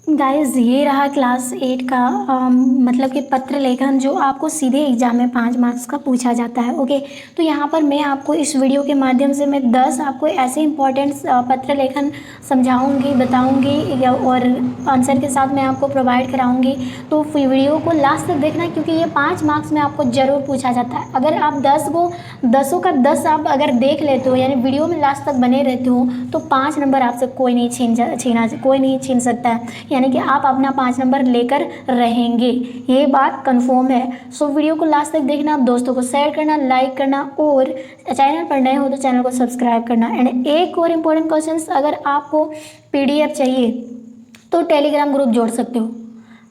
Guys ये रहा class 8 का मतलब कि पत्र लेखन जो आपको सीधे एग्जाम में 5 मार्क्स का पूछा जाता है। ओके, तो यहाँ पर मैं आपको इस वीडियो के माध्यम से मैं 10 आपको ऐसे इंपॉर्टेंट पत्र लेखन समझाऊंगी, बताऊंगी और आंसर के साथ मैं आपको प्रोवाइड कराऊंगी। तो वीडियो को लास्ट तक देखना क्योंकि ये 5 मार्क्स में आपको ज़रूर पूछा जाता है। अगर आप 10 का 10 आप अगर देख लेते हो, यानी वीडियो में लास्ट तक बने रहते हो, तो 5 नंबर आपसे कोई नहीं छीन सकता है, यानी कि आप अपना 5 नंबर लेकर रहेंगे, ये बात कंफर्म है। सो वीडियो को लास्ट तक देखना, दोस्तों को शेयर करना, लाइक करना और चैनल पर नए हो तो चैनल को सब्सक्राइब करना। एंड एक और इम्पोर्टेंट क्वेश्चन, अगर आपको पीडीएफ चाहिए तो टेलीग्राम ग्रुप जोड़ सकते हो,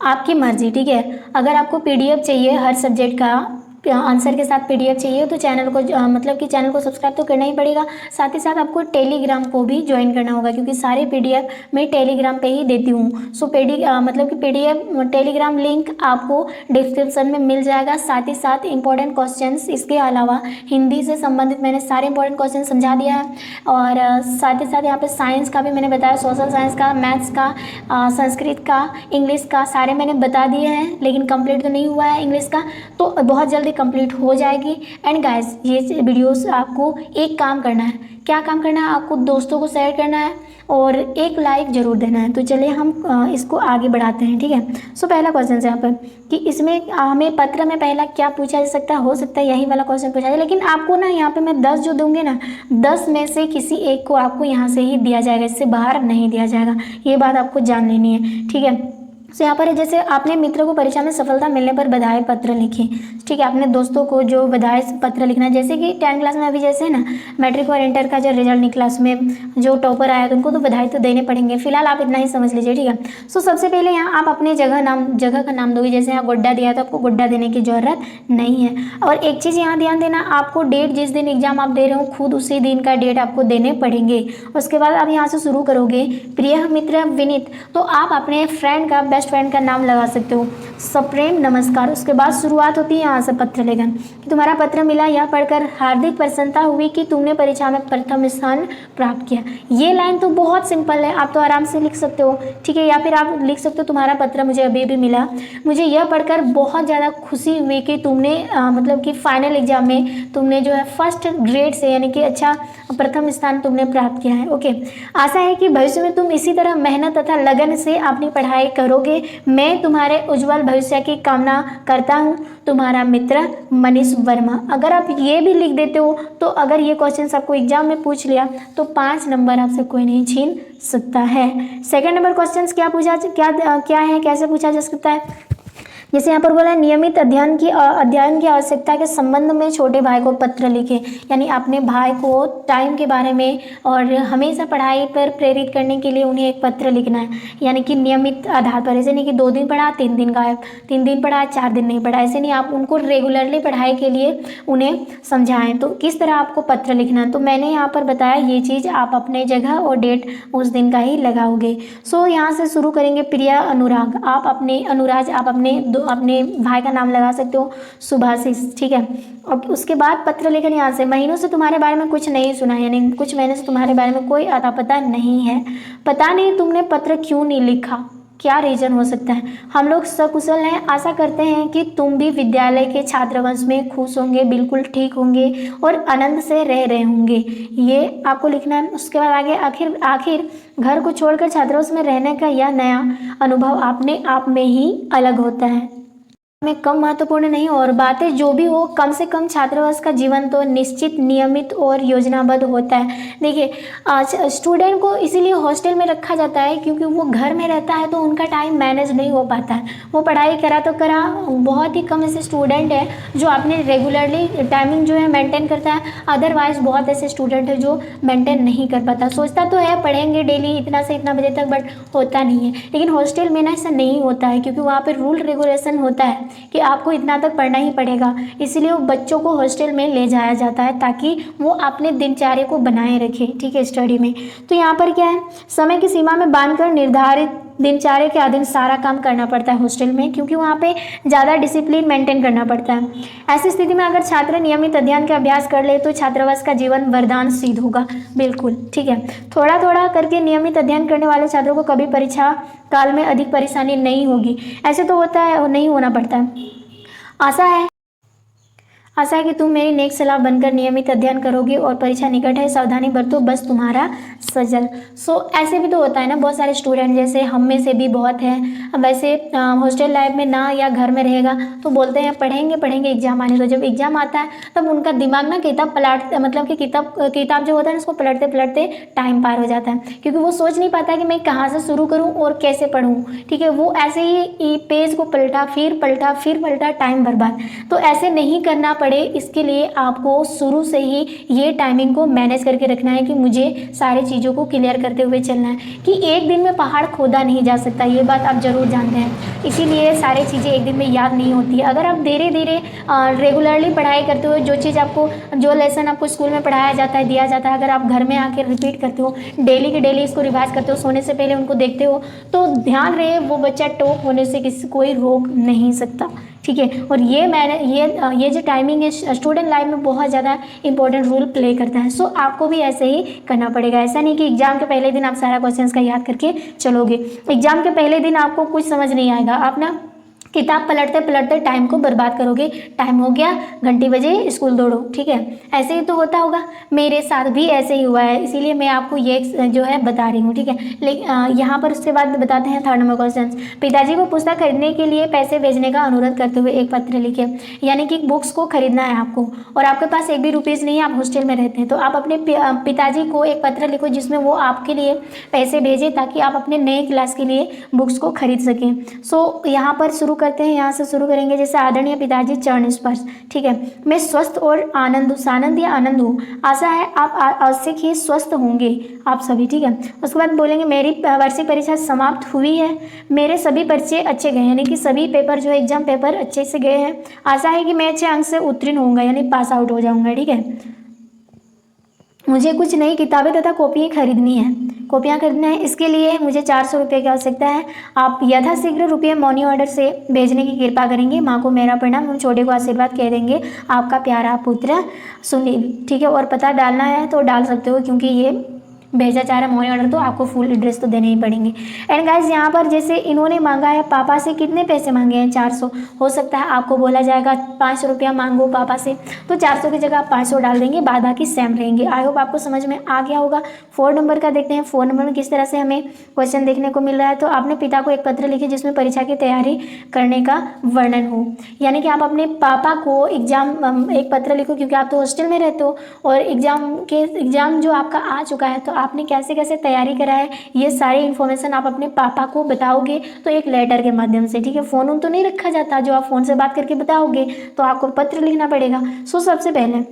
आपकी मर्जी, ठीक है। अगर आपको पीडीएफ चाहिए हर सब्जेक्ट का आंसर के साथ पीडीएफ चाहिए तो चैनल को मतलब कि चैनल को सब्सक्राइब तो करना ही पड़ेगा, साथ ही साथ आपको टेलीग्राम को भी ज्वाइन करना होगा क्योंकि सारे पीडीएफ मैं टेलीग्राम पे ही देती हूँ। सो मतलब कि पीडीएफ टेलीग्राम लिंक आपको डिस्क्रिप्शन में मिल जाएगा। साथ ही साथ इंपॉर्टेंट क्वेश्चंस, इसके अलावा हिंदी से संबंधित मैंने सारे इंपॉर्टेंट क्वेश्चन समझा दिया है और साथ ही साथ यहाँ पे साइंस का भी मैंने बताया, सोशल साइंस का, मैथ्स का, संस्कृत का, इंग्लिश का, सारे मैंने बता दिए हैं। लेकिन कंप्लीट तो नहीं हुआ है इंग्लिश का, तो बहुत जल्दी कंप्लीट हो जाएगी। एंड गाइस ये वीडियोस आपको एक काम करना है, क्या काम करना है, आपको दोस्तों को शेयर करना है और एक लाइक जरूर देना है। तो चलिए हम इसको आगे बढ़ाते हैं, ठीक है। सो पहला क्वेश्चन है यहाँ पर कि इसमें हमें पत्र में पहला क्या पूछा जा सकता है, हो सकता है यही वाला क्वेश्चन पूछा जाए, लेकिन आपको ना यहाँ पे मैं 10 जो दूंगी ना, 10 में से किसी एक को आपको यहाँ से ही दिया जाएगा, इससे बाहर नहीं दिया जाएगा, ये बात आपको जान लेनी है, ठीक है। तो यहाँ पर है, जैसे आपने मित्र को परीक्षा में सफलता मिलने पर बधाई पत्र लिखे, ठीक है, आपने दोस्तों को जो बधाई पत्र लिखना है, जैसे कि 10 क्लास में अभी जैसे है ना मैट्रिक और इंटर का जो रिजल्ट निकला उसमें जो टॉपर आया तो उनको तो बधाई तो देने पड़ेंगे, फिलहाल आप इतना ही समझ लीजिए, ठीक है। सो सबसे पहले यहाँ आप अपने जगह का नाम दोगे, जैसे यहाँ गोड्डा दिया तो आपको गोड्डा देने की जरूरत नहीं है। और एक चीज़ यहाँ ध्यान देना, आपको डेट जिस दिन एग्जाम आप दे रहे हो खुद उसी दिन का डेट आपको देने पड़ेंगे। उसके बाद आप यहाँ से शुरू करोगे, प्रिय मित्र विनीत, तो आप अपने फ्रेंड का, बेस्ट फ्रेंड का नाम लगा सकते हो, सप्रेम नमस्कार। उसके बाद शुरुआत होती है यहाँ से पत्र लेखन कि तुम्हारा पत्र मिला, यह पढ़कर हार्दिक प्रसन्नता हुई कि तुमने परीक्षा में प्रथम स्थान प्राप्त किया। ये लाइन तो बहुत सिंपल है, आप तो आराम से लिख सकते हो, ठीक है। या फिर आप लिख सकते हो तुम्हारा पत्र मुझे अभी भी मिला, मुझे यह पढ़कर बहुत ज़्यादा खुशी हुई कि तुमने मतलब कि फाइनल एग्जाम में तुमने जो है फर्स्ट ग्रेड से यानी कि अच्छा प्रथम स्थान तुमने प्राप्त किया है। ओके, आशा है कि भविष्य में तुम इसी तरह मेहनत तथा लगन से अपनी पढ़ाई करोगे। मैं तुम्हारे उज्जवल भविष्य की कामना करता हूँ, तुम्हारा मित्र मनीष वर्मा। अगर आप ये भी लिख देते हो तो अगर ये क्वेश्चन आपको एग्जाम में पूछ लिया तो 5 नंबर आपसे कोई नहीं छीन सकता है। सेकंड नंबर क्वेश्चन क्या है, कैसे पूछा जा सकता है, जैसे यहाँ पर बोला है नियमित अध्ययन की आवश्यकता के संबंध में छोटे भाई को पत्र लिखे, यानी अपने भाई को टाइम के बारे में और हमेशा पढ़ाई पर प्रेरित करने के लिए उन्हें एक पत्र लिखना है, यानी कि नियमित आधार पर। ऐसे नहीं कि 2 दिन पढ़ा 3 दिन गायब, 3 दिन पढ़ा 4 दिन नहीं पढ़ा, ऐसे नहीं, आप उनको रेगुलरली पढ़ाई के लिए उन्हें समझाएं। तो किस तरह आपको पत्र लिखना है, तो मैंने यहाँ पर बताया ये चीज़ आप अपने जगह और डेट उस दिन का ही लगाओगे। सो यहाँ से शुरू करेंगे, प्रिया अनुराग, आप अपने भाई का नाम लगा सकते हो, सुभाषिस, ठीक है। और उसके बाद पत्र लेखन, यहाँ से महीनों से तुम्हारे बारे में कुछ नहीं सुना, यानी कुछ महीने से तुम्हारे बारे में कोई अता पता नहीं है, पता नहीं तुमने पत्र क्यों नहीं लिखा, क्या रीजन हो सकता है। हम लोग सकुशल हैं, आशा करते हैं कि तुम भी विद्यालय के छात्रवंश में खुश होंगे, बिल्कुल ठीक होंगे और आनंद से रह रहे होंगे, ये आपको लिखना है। उसके बाद आगे आखिर घर को छोड़कर छात्रवास में रहने का यह नया अनुभव अपने आप में ही अलग होता है, में कम महत्वपूर्ण नहीं, और बातें जो भी हो, कम से कम छात्रावास का जीवन तो निश्चित, नियमित और योजनाबद्ध होता है। देखिए आज स्टूडेंट को इसीलिए हॉस्टल में रखा जाता है क्योंकि वो घर में रहता है तो उनका टाइम मैनेज नहीं हो पाता है, वो पढ़ाई करा तो करा, बहुत ही कम ऐसे स्टूडेंट है जो अपने रेगुलरली टाइमिंग जो है मेंटेन करता है, अदरवाइज बहुत ऐसे स्टूडेंट है जो मेंटेन नहीं कर पाता, सोचता तो है पढ़ेंगे डेली इतना से इतना बजे तक, बट होता नहीं है। लेकिन हॉस्टल में ना ऐसा नहीं होता है क्योंकि वहाँ पर रूल रेगुलेशन होता है कि आपको इतना तक पढ़ना ही पड़ेगा, इसलिए वो बच्चों को हॉस्टल में ले जाया जाता है ताकि वो अपने दिनचर्या को बनाए रखे, ठीक है, स्टडी में। तो यहाँ पर क्या है, समय की सीमा में बांधकर निर्धारित दिनचर्या के अधीन सारा काम करना पड़ता है हॉस्टल में, क्योंकि वहाँ पे ज़्यादा डिसिप्लिन मेंटेन करना पड़ता है। ऐसी स्थिति में अगर छात्र नियमित अध्ययन का अभ्यास कर ले तो छात्रावास का जीवन वरदान सिद्ध होगा। बिल्कुल ठीक है, थोड़ा थोड़ा करके नियमित अध्ययन करने वाले छात्रों को कभी परीक्षा काल में अधिक परेशानी नहीं होगी। ऐसे तो होता है और नहीं होना पड़ता है। आशा है कि तुम मेरी नेक सलाह बनकर नियमित अध्ययन करोगे और परीक्षा निकट है, सावधानी बरतो, बस तुम्हारा सजल। ऐसे भी तो होता है ना, बहुत सारे स्टूडेंट जैसे हम में से भी बहुत हैं वैसे हॉस्टल लाइफ में ना या घर में रहेगा तो बोलते हैं पढ़ेंगे एग्जाम आने दो। जब एग्जाम आता है तब उनका दिमाग ना किताब पलट मतलब कि किताब जो होता है ना उसको पलटते पलटते टाइम पार हो जाता है, क्योंकि वो सोच नहीं पाता कि मैं कहाँ से शुरू करूँ और कैसे पढ़ूँ। ठीक है, वो ऐसे ही पेज को पलटा फिर पलटा, टाइम बर्बाद। तो ऐसे नहीं करना पड़े, इसके लिए आपको शुरू से ही ये टाइमिंग को मैनेज करके रखना है कि मुझे सारी चीज़ों को क्लियर करते हुए चलना है कि एक दिन में पहाड़ खोदा नहीं जा सकता, ये बात आप ज़रूर जानते हैं। इसीलिए सारी चीज़ें एक दिन में याद नहीं होती है। अगर आप धीरे धीरे रेगुलरली पढ़ाई करते हो, जो चीज़ आपको जो लेसन आपको स्कूल में पढ़ाया जाता है दिया जाता है, अगर आप घर में आकर रिपीट करते हो, डेली के डेली इसको रिवाइज करते हो, सोने से पहले उनको देखते हो, तो ध्यान रहे वो बच्चा टॉप होने से कोई रोक नहीं सकता। ठीक है, और ये जो टाइमिंग है स्टूडेंट लाइफ में बहुत ज़्यादा इंपॉर्टेंट रोल प्ले करता है। आपको भी ऐसे ही करना पड़ेगा। ऐसा नहीं कि एग्जाम के पहले दिन आप सारा क्वेश्चंस का याद करके चलोगे। एग्जाम के पहले दिन आपको कुछ समझ नहीं आएगा, आप ना किताब पलटते पलटते टाइम को बर्बाद करोगे। टाइम हो गया, घंटी बजे, स्कूल दौड़ो। ठीक है, ऐसे ही तो होता होगा, मेरे साथ भी ऐसे ही हुआ है, इसीलिए मैं आपको ये जो है बता रही हूँ। ठीक है, लेकिन यहाँ पर उसके बाद बताते हैं थर्ड नंबर क्वेश्चन। पिताजी को पुस्तक खरीदने के लिए पैसे भेजने का अनुरोध करते हुए एक पत्र लिखे। यानी कि बुक्स को खरीदना है आपको और आपके पास एक भी रुपीज़ नहीं है, आप हॉस्टल में रहते हैं, तो आप अपने पिताजी को एक पत्र लिखो जिसमें वो आपके लिए पैसे भेजें ताकि आप अपने नए क्लास के लिए बुक्स को खरीद सकें। यहाँ पर शुरू करते हैं, यहाँ से शुरू करेंगे। जैसे आदरणीय पिताजी, चरण स्पर्श। ठीक है, मैं स्वस्थ और सानंद या आनंद हूँ। आशा है आप अवश्य ही स्वस्थ होंगे आप सभी। ठीक है, उसके बाद बोलेंगे मेरी वार्षिक परीक्षा समाप्त हुई है, मेरे सभी परीक्षे अच्छे गए, यानी कि सभी पेपर जो है एग्जाम पेपर अच्छे से गए हैं। आशा है कि मैं अच्छे अंक से उत्तीर्ण होऊंगा, यानी पास आउट हो जाऊंगा। ठीक है, मुझे कुछ नई किताबें तथा कॉपियाँ खरीदनी है, इसके लिए मुझे 400 रुपये की आवश्यकता है। आप यथाशीघ्र रुपये मनी ऑर्डर से भेजने की कृपा करेंगे। माँ को मेरा प्रणाम, हम छोटे को आशीर्वाद कह देंगे। आपका प्यारा पुत्र सुनील। ठीक है, और पता डालना है तो डाल सकते हो, क्योंकि ये भेजा जा रहा है मनी ऑर्डर, तो आपको फुल एड्रेस तो देने ही पड़ेंगे। एंड गाइस, यहाँ पर जैसे इन्होंने मांगा है पापा से, कितने पैसे मांगे हैं? 400। हो सकता है आपको बोला जाएगा 500 रुपया मांगो पापा से, तो 400 की जगह आप 500 डाल देंगे, बाद बाकी सेम रहेंगे। आई होप आपको समझ में आ गया होगा। 4 नंबर का देखते हैं। 4 नंबर में किस तरह से हमें क्वेश्चन देखने को मिल रहा है। तो आपने पिता को एक पत्र लिखे जिसमें परीक्षा की तैयारी करने का वर्णन हो, यानी कि आप अपने पापा को एक पत्र लिखो, क्योंकि आप तो हॉस्टल में रहते हो और एग्जाम जो आपका आ चुका है, तो आपने कैसे कैसे तैयारी करा है, ये सारी इन्फॉर्मेशन आप अपने पापा को बताओगे, तो एक लेटर के माध्यम से। ठीक है, फ़ोन तो नहीं रखा जाता जो आप फ़ोन से बात करके बताओगे, तो आपको पत्र लिखना पड़ेगा। सबसे पहले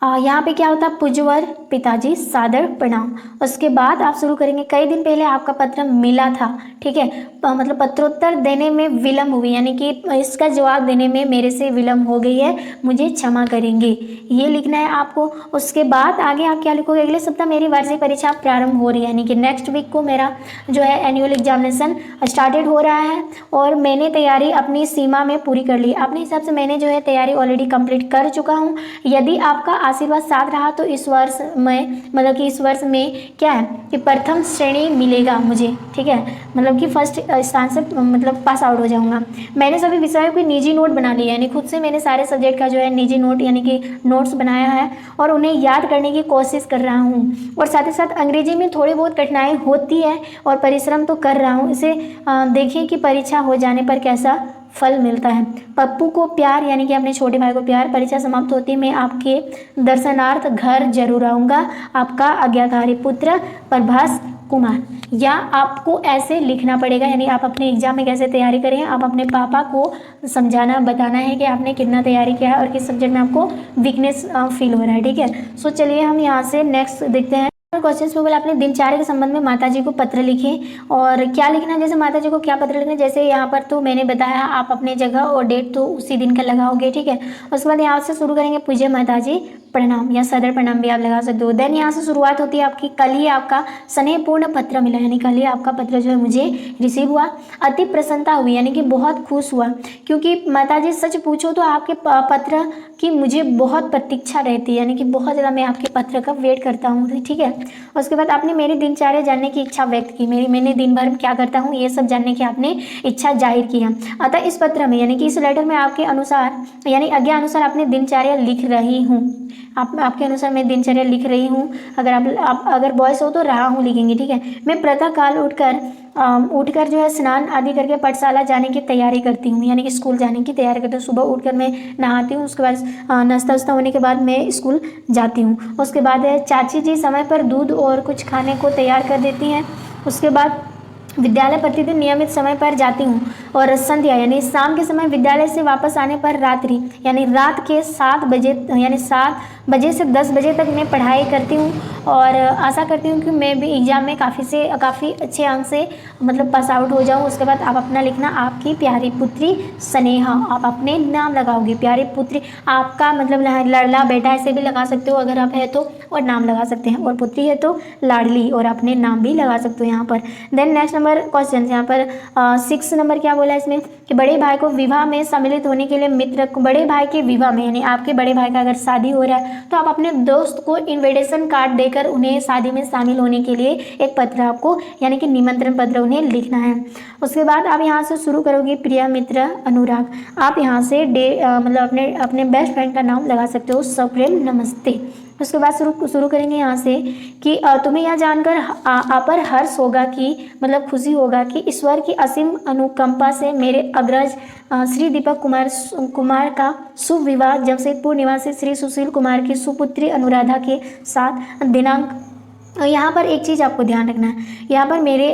यहाँ पे क्या होता है, पूज्यवर पिताजी, सादर प्रणाम। उसके बाद आप शुरू करेंगे, कई दिन पहले आपका पत्र मिला था। ठीक है, मतलब पत्रोत्तर देने में विलम्ब हुई, यानी कि इसका जवाब देने में मेरे से विलम्ब हो गई है, मुझे क्षमा करेंगे, ये लिखना है आपको। उसके बाद आगे आप क्या लिखोगे, अगले सप्ताह मेरी वार्षिक परीक्षा प्रारंभ हो रही है, यानी कि नेक्स्ट वीक को मेरा जो है एनुअल एग्जामिनेशन स्टार्टेड हो रहा है और मैंने तैयारी अपनी सीमा में पूरी कर ली। अपने हिसाब से मैंने जो है तैयारी ऑलरेडी कंप्लीट कर चुका हूँ। यदि आपका आशीर्वाद साथ रहा तो इस वर्ष में, मतलब कि इस वर्ष में क्या है कि प्रथम श्रेणी मिलेगा मुझे। ठीक है, मतलब कि फर्स्ट स्थान से मतलब पास आउट हो जाऊंगा। मैंने सभी विषयों के निजी नोट बना लिए, यानी खुद से मैंने सारे सब्जेक्ट का जो है निजी नोट यानी कि नोट्स बनाया है और उन्हें याद करने की कोशिश कर रहा हूँ। और साथ ही साथ अंग्रेजी में थोड़ी बहुत कठिनाई होती है और परिश्रम तो कर रहा हूँ। इसे देखिए कि परीक्षा हो जाने पर कैसा फल मिलता है। पप्पू को प्यार, यानी कि अपने छोटे भाई को प्यार। परीक्षा समाप्त होती है, मैं आपके दर्शनार्थ घर जरूर आऊँगा। आपका आज्ञाकारी पुत्र प्रभास कुमार। या आपको ऐसे लिखना पड़ेगा, यानी आप अपने एग्जाम में कैसे तैयारी करें, आप अपने पापा को समझाना बताना है कि आपने कितना तैयारी किया है और किस सब्जेक्ट में आपको वीकनेस फील हो रहा है। ठीक है, चलिए हम यहाँ से नेक्स्ट देखते हैं। क्वेश्चन में बोला अपने दिनचर्या के संबंध में माताजी को पत्र लिखें। और क्या लिखना है, जैसे माताजी को क्या पत्र लिखना है, जैसे यहाँ पर तो मैंने बताया आप अपने जगह और डेट तो उसी दिन का लगाओगे। ठीक है, उसके बाद यहाँ से शुरू करेंगे, पूज्य माताजी प्रणाम या सदर प्रणाम भी आप लगा सकते हो। देन यहाँ से शुरुआत होती है आपकी, कल ही आपका स्नेहपूर्ण पत्र मिला, यानी कल ही आपका पत्र जो है मुझे रिसीव हुआ। अति प्रसन्नता हुई, यानी कि बहुत खुश हुआ, क्योंकि माताजी सच पूछो तो आपके पत्र की मुझे बहुत प्रतीक्षा रहती है, यानी कि बहुत ज़्यादा मैं आपके पत्र का वेट करता हूँ, ठीक है। उसके बाद आपने मेरी दिनचर्या जानने की इच्छा व्यक्त की, मैंने दिन भर क्या करता हूँ ये सब जानने की आपने इच्छा जाहिर की है। अतः इस पत्र में, यानी कि इस लेटर में आपके अनुसार, यानी आज्ञा अनुसार अपनी दिनचर्या लिख रही हूँ। आपके अनुसार मैं दिनचर्या लिख रही हूँ। अगर आप अगर बॉयस हो तो रहा हूँ लिखेंगे, ठीक है। मैं प्रातः काल उठकर जो है स्नान आदि करके पाठशाला जाने की तैयारी करती हूँ, यानी कि स्कूल जाने की तैयारी करती हूँ। सुबह उठकर मैं नहाती हूँ, उसके बाद नाश्ता वास्ता होने के बाद मैं स्कूल जाती हूँ। उसके बाद चाची जी समय पर दूध और कुछ खाने को तैयार कर देती हैं। उसके बाद विद्यालय प्रतिदिन नियमित समय पर जाती हूँ। और संध्या यानी शाम के समय विद्यालय से वापस आने पर रात्रि यानी रात के 7 बजे, यानी 7 बजे से 10 बजे तक मैं पढ़ाई करती हूँ। और आशा करती हूँ कि मैं भी एग्ज़ाम में काफ़ी अच्छे अंक से मतलब पास आउट हो जाऊँ। उसके बाद आप अपना लिखना, आपकी प्यारी पुत्री स्नेहा, आप अपने नाम लगाओगे। प्यारी पुत्री आपका मतलब लड़ला बेटा ऐसे भी लगा सकते हो अगर आप है तो, और नाम लगा सकते हैं। और पुत्री है तो लाडली, और अपने नाम भी लगा सकते हो यहाँ पर। देन नेक्स्ट नंबर क्वेश्चन यहाँ पर 6 नंबर क्या बोला इसमें कि बड़े भाई को विवाह में सम्मिलित होने के लिए मित्र, बड़े भाई के विवाह में, यानी आपके बड़े भाई का अगर शादी हो रहा है तो आप अपने दोस्त को इनविटेशन कार्ड देकर उन्हें शादी में शामिल होने के लिए एक पत्र आपको, यानी कि निमंत्रण पत्र उन्हें लिखना है। उसके बाद आप यहाँ से शुरू करोगे, प्रिय मित्र अनुराग। आप यहाँ से मतलब अपने बेस्ट फ्रेंड का नाम लगा सकते हो, सप्रेम नमस्ते। उसके बाद शुरू करेंगे यहाँ से कि तुम्हें यह जानकर आप पर हर्ष होगा कि मतलब खुशी होगा कि ईश्वर की असीम अनुकंपा से मेरे अग्रज श्री दीपक कुमार का शुभ विवाह जमशेदपुर निवासी श्री सुशील कुमार की सुपुत्री अनुराधा के साथ दिनांक। यहाँ पर एक चीज़ आपको ध्यान रखना है, यहाँ पर मेरे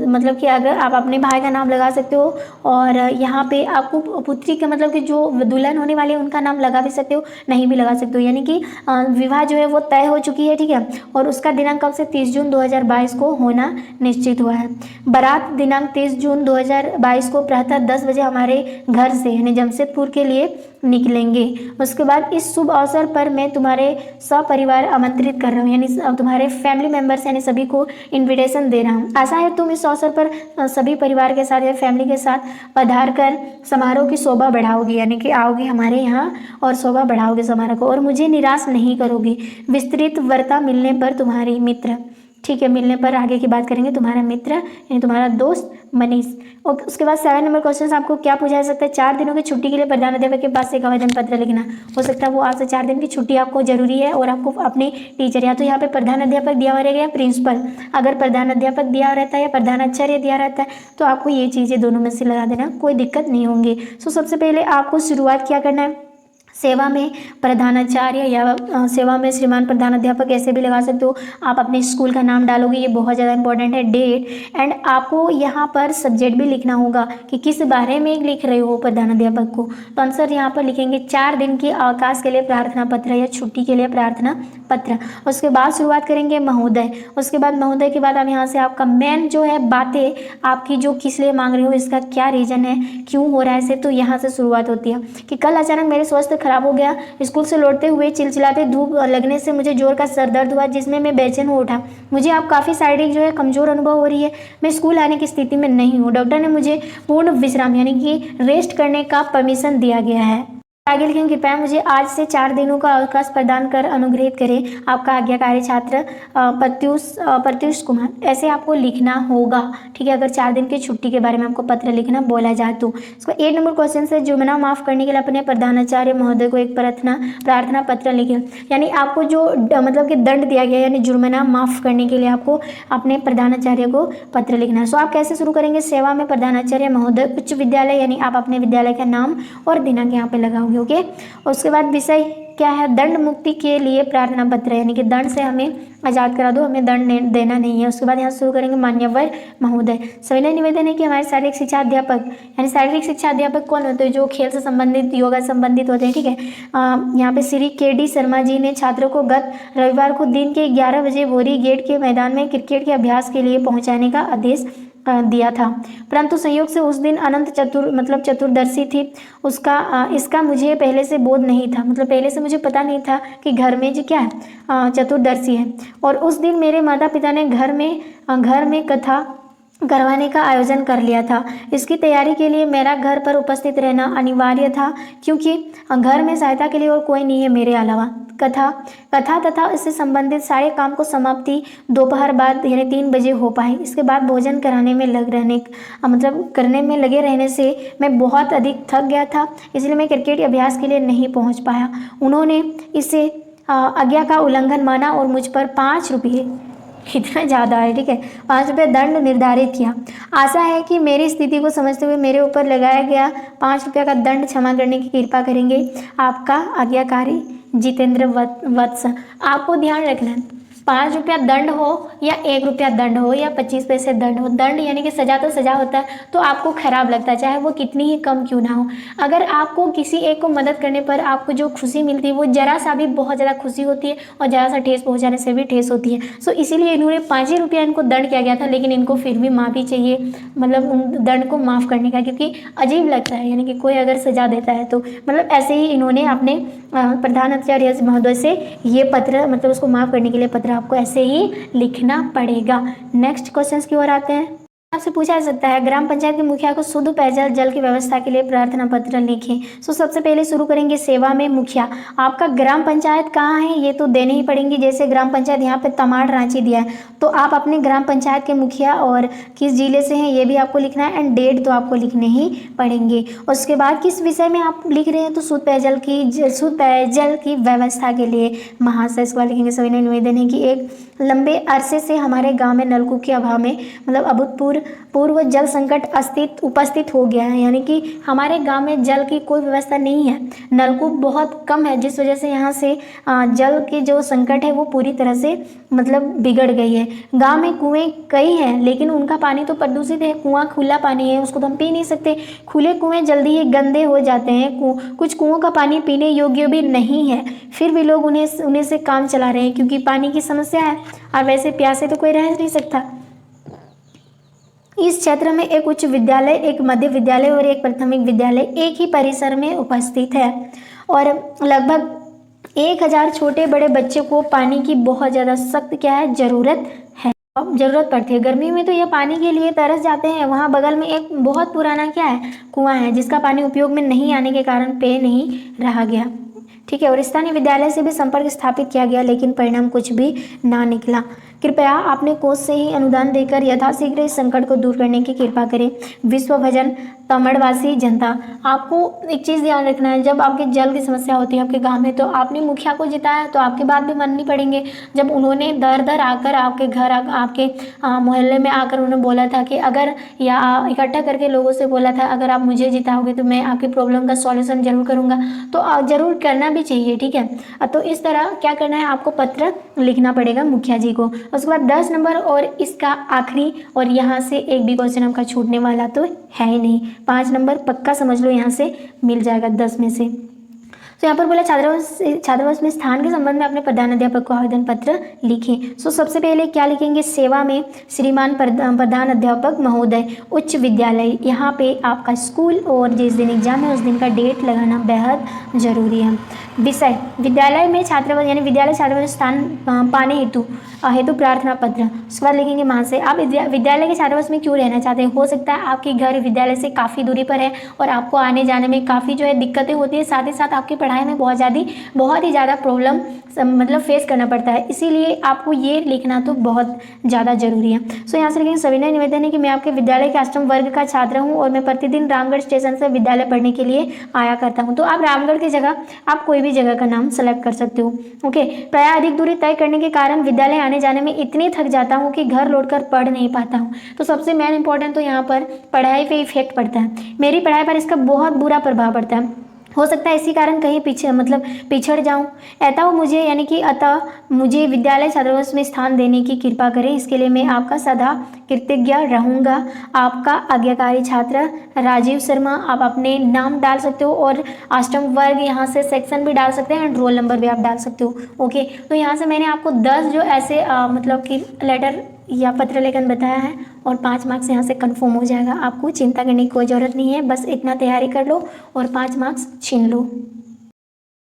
मतलब कि अगर आप अपने भाई का नाम लगा सकते हो, और यहाँ पे आपको पुत्री का मतलब कि जो दुल्हन होने वाली है उनका नाम लगा भी सकते हो, नहीं भी लगा सकते हो, यानी कि विवाह जो है वो तय हो चुकी है, ठीक है। और उसका दिनांक कब से 30 जून 2022 को होना निश्चित हुआ है। बारात दिनांक 30 जून 2022 को प्रातः 10 बजे हमारे घर से यानी जमशेदपुर के लिए निकलेंगे। उसके बाद इस शुभ अवसर पर मैं तुम्हारे सपरिवार आमंत्रित कर रहा हूँ, यानी तुम्हारे फैमिली मेंबर्स यानी सभी को इनविटेशन दे रहा हूँ। आशा है तुम इस अवसर पर सभी परिवार के साथ या फैमिली के साथ पधार कर समारोह की शोभा बढ़ाओगे, यानी कि आओगे हमारे यहाँ और शोभा बढ़ाओगे समारोह को, और मुझे निराश नहीं करोगे। विस्तृत वार्ता मिलने पर तुम्हारी मित्र, ठीक है, मिलने पर आगे की बात करेंगे, तुम्हारा मित्र यानी तुम्हारा दोस्त मनीष। और उसके बाद 7 नंबर क्वेश्चन आपको क्या पूछा जा सकता है, 4 दिनों की छुट्टी के लिए प्रधानाध्यापक के पास एक आवेदन पत्र लिखना। हो सकता है वो आपसे 4 दिन की छुट्टी आपको जरूरी है, और आपको अपने टीचर या तो यहाँ पे प्रधानाध्यापक दिया हुआ रहेगा या प्रिंसिपल, अगर प्रधानाध्यापक दिया रहता है या प्रधानाचार्य दिया रहता है तो आपको ये चीज़ें दोनों में से लगा देना, कोई दिक्कत नहीं होंगी। सो सबसे पहले आपको शुरुआत क्या करना है, सेवा में प्रधानाचार्य या सेवा में श्रीमान प्रधानाध्यापक ऐसे भी लगा सकते हो। आप अपने स्कूल का नाम डालोगे, ये बहुत ज़्यादा इंपॉर्टेंट है, डेट, एंड आपको यहाँ पर सब्जेक्ट भी लिखना होगा कि किस बारे में लिख रहे हो प्रधानाध्यापक को। तो आंसर यहाँ पर लिखेंगे 4 दिन के अवकाश के लिए प्रार्थना पत्र या छुट्टी के लिए प्रार्थना पत्र। उसके बाद शुरुआत करेंगे महोदय। उसके बाद महोदय के बाद आप यहाँ से आपका मेन जो है बातें आपकी जो किस लिए मांग रहे हो, इसका क्या रीज़न है, क्यों हो रहा है ऐसे, तो यहाँ से शुरुआत होती है कि कल अचानक मेरे स्वास्थ्य खराब हो गया, स्कूल से लौटते हुए चिलचिलाते धूप लगने से मुझे जोर का सर दर्द हुआ जिसमें मैं बेचैन हो उठा। मुझे अब काफ़ी शारीरिक जो है कमजोर अनुभव हो रही है, मैं स्कूल आने की स्थिति में नहीं हूँ। डॉक्टर ने मुझे पूर्ण विश्राम यानी कि रेस्ट करने का परमिशन दिया गया है। आगे लिखेंगे कृपया मुझे आज से 4 दिनों का अवकाश प्रदान कर अनुग्रहित करें, आपका आज्ञाकारी छात्र प्रत्युष कुमार। ऐसे आपको लिखना होगा, ठीक है, अगर 4 दिन की छुट्टी के बारे में आपको पत्र लिखना बोला जाए तो। इसको 8 नंबर क्वेश्चन से जुर्माना माफ करने के लिए अपने प्रधानाचार्य महोदय को एक प्रार्थना पत्र लिखें, यानी आपको जो मतलब कि दंड दिया गया यानी जुर्माना माफ करने के लिए आपको अपने प्रधानाचार्य को पत्र लिखना है। सो आप कैसे शुरू करेंगे, सेवा में प्रधानाचार्य महोदय उच्च विद्यालय, यानी आप अपने विद्यालय का नाम और दिनांक यहाँ पे लगाओगे, ओके। उसके बाद विषय क्या है, दंड मुक्ति के लिए प्रार्थना पत्र, यानी कि दंड से हमें आज़ाद करा दो, हमें दंड देना नहीं है। उसके बाद यहाँ शुरू करेंगे मान्यवर महोदय। सविनय निवेदन है कि हमारे शारीरिक शिक्षा अध्यापक यानी शारीरिक शिक्षा अध्यापक कौन होते हैं, जो खेल से संबंधित योगा से संबंधित होते हैं, ठीक है। यहाँ पे श्री KD शर्मा जी ने छात्रों को गत रविवार को दिन के 11 बजे बोरी गेट के मैदान में क्रिकेट के अभ्यास के लिए पहुँचाने का आदेश दिया था, परंतु संयोग से उस दिन अनंत चतुर्दशी थी। इसका मुझे पहले से बोध नहीं था, मतलब पहले से मुझे पता नहीं था कि घर में जी क्या है, चतुर्दशी है। और उस दिन मेरे माता पिता ने घर में कथा करवाने का आयोजन कर लिया था। इसकी तैयारी के लिए मेरा घर पर उपस्थित रहना अनिवार्य था, क्योंकि घर में सहायता के लिए और कोई नहीं है मेरे अलावा। कथा तथा इससे संबंधित सारे काम को समाप्ति दोपहर बाद यानी 3 बजे हो पाई। इसके बाद भोजन करने में लगे रहने से मैं बहुत अधिक थक गया था, इसलिए मैं क्रिकेट अभ्यास के लिए नहीं पहुंच पाया। उन्होंने इसे आज्ञा का उल्लंघन माना और मुझ पर 5 रुपये, इतना ज़्यादा है, ठीक है, 5 रुपये दंड निर्धारित किया। आशा है कि मेरी स्थिति को समझते हुए मेरे ऊपर लगाया गया 5 रुपये का दंड क्षमा करने की कृपा करेंगे। आपका आज्ञाकारी जितेंद्र वत्स। आपको ध्यान रखना है, 5 रुपया दंड हो या 1 रुपया दंड हो या 25 पैसे दंड हो, दंड यानी कि सजा तो सजा होता है, तो आपको खराब लगता है, चाहे वो कितनी ही कम क्यों ना हो। अगर आपको किसी एक को मदद करने पर आपको जो खुशी मिलती है वो जरा सा भी बहुत ज़्यादा खुशी होती है, और ज़रा सा ठेस पहुंचाने से भी ठेस होती है। सो इसीलिए इन्होंने 5 ही रुपया इनको दंड किया गया था, लेकिन इनको फिर भी माफ़ी चाहिए, मतलब उन दंड को माफ़ करने का, क्योंकि अजीब लगता है, यानी कि कोई अगर सजा देता है तो मतलब ऐसे ही इन्होंने अपने प्रधानाचार्य महोदय से ये पत्र, मतलब उसको माफ़ करने के लिए पत्र आपको ऐसे ही लिखना पड़ेगा। नेक्स्ट क्वेश्चंस की ओर आते हैं। आपसे पूछा जा सकता है ग्राम पंचायत के मुखिया को शुद्ध पेयजल जल की व्यवस्था के लिए प्रार्थना पत्र लिखें। सो सबसे पहले शुरू करेंगे सेवा में मुखिया। आपका ग्राम पंचायत कहाँ है ये तो देने ही पड़ेंगे, जैसे ग्राम पंचायत यहाँ पे तमाड़ रांची दिया है, तो आप अपने ग्राम पंचायत के मुखिया और किस जिले से हैं ये भी आपको लिखना है, एंड डेट तो आपको लिखने ही पड़ेंगे। उसके बाद किस विषय में आप लिख रहे हैं, तो शुद्ध पेयजल की व्यवस्था के लिए महाशय। इसके बाद लिखेंगे सविनय निवेदन है कि एक लंबे अरसे से हमारे गाँव में नलकूप के अभाव में मतलब अभूतपूर्व जल संकट उपस्थित हो गया है, यानी कि हमारे गांव में जल की कोई व्यवस्था नहीं है, नलकूप बहुत कम है, जिस वजह से यहाँ से जल की जो संकट है वो पूरी तरह से मतलब बिगड़ गई है। गांव में कुएं कई हैं, लेकिन उनका पानी तो प्रदूषित है, कुआं खुला पानी है, उसको तो हम पी नहीं सकते। खुले कुएं जल्दी ही गंदे हो जाते हैं, कुछ कुओं का पानी पीने योग्य भी नहीं है, फिर भी लोग उन्हें से काम चला रहे हैं, क्योंकि पानी की समस्या है, और वैसे प्यासे तो कोई रह नहीं सकता। इस क्षेत्र में एक उच्च विद्यालय, एक मध्य विद्यालय और एक प्राथमिक विद्यालय एक ही परिसर में उपस्थित है, और लगभग 1000 छोटे बड़े बच्चे को पानी की बहुत ज़्यादा सख्त क्या है ज़रूरत पड़ती है। गर्मी में तो ये पानी के लिए तरस जाते हैं। वहाँ बगल में एक बहुत पुराना क्या है कुआं है, जिसका पानी उपयोग में नहीं आने के कारण पे नहीं रहा गया, ठीक है। और स्थानीय विद्यालय से भी संपर्क स्थापित किया गया, लेकिन परिणाम कुछ भी ना निकला। कृपया अपने कोष से ही अनुदान देकर यथाशीघ्र इस संकट को दूर करने की कृपा करें। विश्व भजन तमिड़वासी जनता। आपको एक चीज़ ध्यान रखना है, जब आपके जल की समस्या होती है आपके गांव में, तो आपने मुखिया को जिताया तो आपकी बात भी माननी पड़ेंगे। जब उन्होंने दर आकर आपके घर आपके मोहल्ले में आकर उन्होंने बोला था कि अगर या इकट्ठा करके लोगों से बोला था अगर आप मुझे जिताओगे तो मैं आपकी प्रॉब्लम का सॉल्यूशन जरूर करूँगा, तो ज़रूर करना भी चाहिए, ठीक है। तो इस तरह क्या करना है, आपको पत्र लिखना पड़ेगा मुखिया जी को। उसके बाद 10 नंबर और इसका आखिरी, और यहाँ से एक भी क्वेश्चन आपका छूटने वाला तो है ही नहीं। 5 नंबर पक्का समझ लो यहाँ से मिल जाएगा 10 में से। तो यहाँ पर बोला छात्रावास में स्थान के संबंध में अपने प्रधानाध्यापक को आवेदन पत्र लिखें। सो सबसे पहले क्या लिखेंगे, सेवा में श्रीमान प्रधान अध्यापक महोदय उच्च विद्यालय। यहाँ पे आपका स्कूल और जिस दिन एग्जाम है उस दिन का डेट लगाना बेहद जरूरी है। विषय विद्यालय में छात्रावास यानी विद्यालय छात्रावास स्थान पाने हेतु प्रार्थना पत्र। उसके बाद लिखेंगे महाशय आप विद्यालय के छात्रावास में क्यों रहना चाहते हैं। हो सकता है आपके घर विद्यालय से काफ़ी दूरी पर है और आपको आने जाने में काफ़ी जो है दिक्कतें होती है, साथ ही साथ आपकी पढ़ाई में बहुत ही ज़्यादा प्रॉब्लम मतलब फेस करना पड़ता है, इसीलिए आपको ये लिखना तो बहुत ज़्यादा जरूरी है। सो यहाँ से लिखेंगे सविनय निवेदन है कि मैं आपके विद्यालय के अष्टम वर्ग का छात्र हूँ और मैं प्रतिदिन रामगढ़ स्टेशन से विद्यालय पढ़ने के लिए आया करता हूँ। तो आप रामगढ़ की जगह आप कोई भी जगह का नाम सेलेक्ट कर सकते हो। ओके, प्रायः अधिक दूरी तय करने के कारण विद्यालय आने जाने में इतनी थक जाता हूँ कि घर लौटकर पढ़ नहीं पाता हूँ। तो सबसे मेन इंपॉर्टेंट तो यहाँ पर पढ़ाई पे इफेक्ट पड़ता है, मेरी पढ़ाई पर इसका बहुत बुरा प्रभाव पड़ता है। हो सकता है इसी कारण कहीं पिछड़ जाऊं। अतः मुझे विद्यालय छात्रावास में स्थान देने की कृपा करें। इसके लिए मैं आपका सदा कृतज्ञ रहूँगा। आपका आज्ञाकारी छात्र राजीव शर्मा। आप अपने नाम डाल सकते हो और अष्टम वर्ग यहाँ से सेक्शन भी डाल सकते हैं एंड रोल नंबर भी आप डाल सकते हो। ओके, तो यहाँ से मैंने आपको 10 जो ऐसे मतलब कि लेटर या पत्र लेखन बताया है और 5 मार्क्स यहाँ से कंफर्म हो जाएगा। आपको चिंता करने की कोई ज़रूरत नहीं है, बस इतना तैयारी कर लो और 5 मार्क्स छीन लो।